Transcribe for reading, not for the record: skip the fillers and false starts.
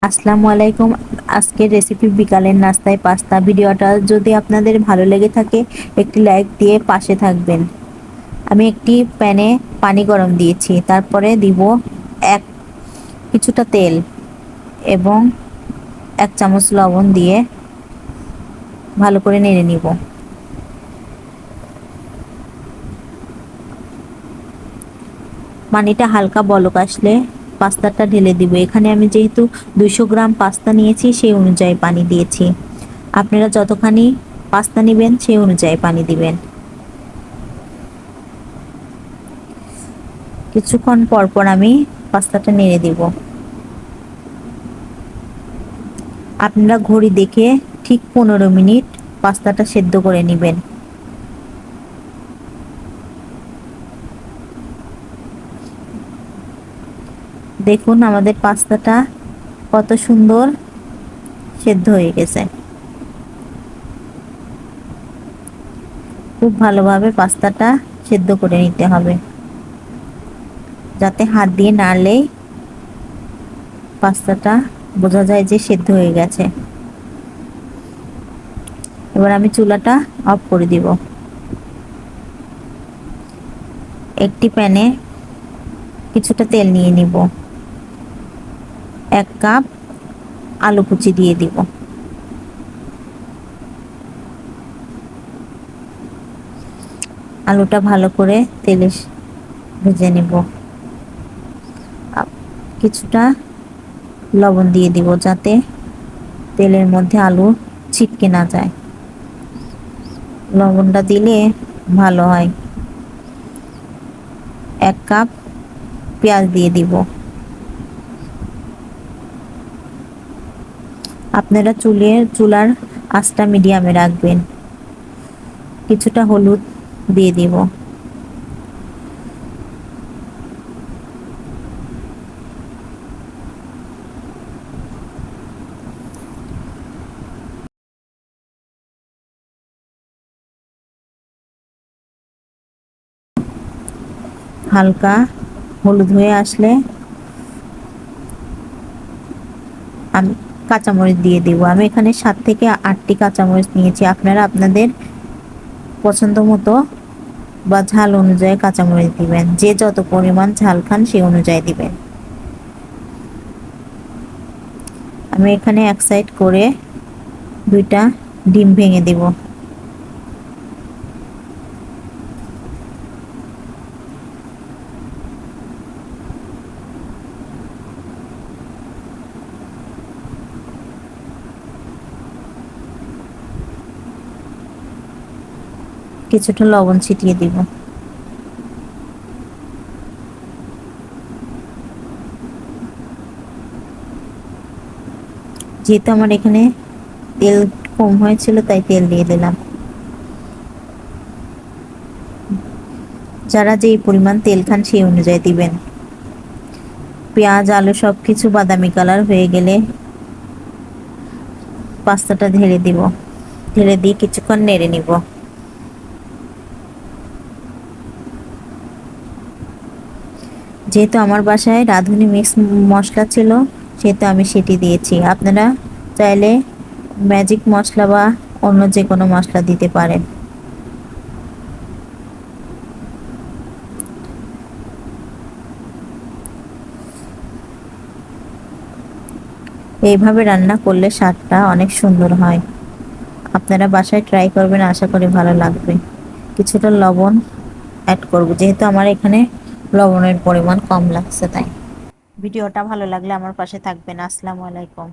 আসসালামু আলাইকুম। আজকের রেসিপি বিকালের নাস্তায় পাস্তা। ভিডিওটা যদি আপনাদের ভালো লেগে থাকে একটি লাইক দিয়ে পাশে থাকবেন। আমি একটি প্যানে পানি গরম দিয়েছি, তারপরে দিব এক কিছুটা তেল এবং 1 চামচ লবণ দিয়ে ভালো করে নেড়ে নিব। পানিটা হালকা বলক আসলে পাস্তাটা ঢেলে দিব। এখানে আমি যেহেতু 200 গ্রাম পাস্তা নিয়েছি সেই অনুযায়ী পানি দিয়েছি। আপনারা যতখানি পাস্তা নেবেন সেই অনুযায়ী পানি দিবেন। কিছুক্ষণ পর পর আমি পাস্তাটা নেড়ে দিব। আপনারা ঘড়ি দেখে ঠিক 15 মিনিট পাস্তাটা সেদ্ধ করে নেবেন। দেখুন আমাদের পাস্তাটা কত সুন্দর সেদ্ধ হয়ে গেছে। খুব ভালোভাবে পাস্তাটা সেদ্ধ করে নিতে হবে, যাতে হাত দিয়ে নাড়লেই পাস্তাটা বোঝা যায় যে সেদ্ধ হয়ে গেছে। এবার আমি চুলাটা অফ করে দিব। একটি প্যানে কিছুটা তেল নিয়ে নিব। 1 কাপ আলু কুচি দিয়ে দিব। আলুটা ভালো করে তেলে ভেজে নিব। কিছুটা লবণ দিয়ে দিব যাতে তেলের মধ্যে আলু ছিটকে না যায়। লবণটা দিলে ভালো হয়। 1 কাপ পেঁয়াজ দিয়ে দিব। আপনারা চুলার আঁচটা মিডিয়ামে রাখবেন। কিছুটা হলুদ দিয়ে দিব। হালকা হলুদ হয়ে আসলে আমি কাঁচামরিচ দিয়ে দিব। আমি এখানে 7 থেকে 8টি কাঁচামরিচ নিয়েছি। আপনারা আপনাদের পছন্দ মতো বা ঝাল অনুযায়ী কাঁচামরিচ দিবেন। যে যত পরিমাণ ঝাল খান সেই অনুযায়ী দিবেন। আমি এখানে এক সাইড করে 2টা ডিম ভেঙে দেব। কিছুটা লবণ ছিটিয়ে দিব। যেহেতু আমার এখানে তেল কম হয়েছিল তাই তেল দিয়ে দিলাম। যারা যেই পরিমাণ তেল খান সেই অনুযায়ী দিবেন। পেঁয়াজ আলু সবকিছু বাদামি কালার হয়ে গেলে পাস্তাটা ঢেলে দিব। ঢেলে দিয়ে কিছুক্ষণ নেড়ে নিব। যেহেতু আমার বাসায় রাঁধুনি মিক্স মশলা ছিল সেহেতু আমি সেটি দিয়েছি। আপনারা চাইলে ম্যাজিক মশলা বা অন্য যে কোনো মশলা দিতে পারেন। এইভাবে রান্না করলে স্বাদটা অনেক সুন্দর হয়। আপনারা বাসায় ট্রাই করবেন, আশা করি ভালো লাগবে। কিছুটা লবণ অ্যাড করব, যেহেতু আমার এখানে লবণের পরিমাণ কম লাগছে তাই। ভিডিওটা ভালো লাগলে আমার পাশে থাকবেন। আসসালামু আলাইকুম।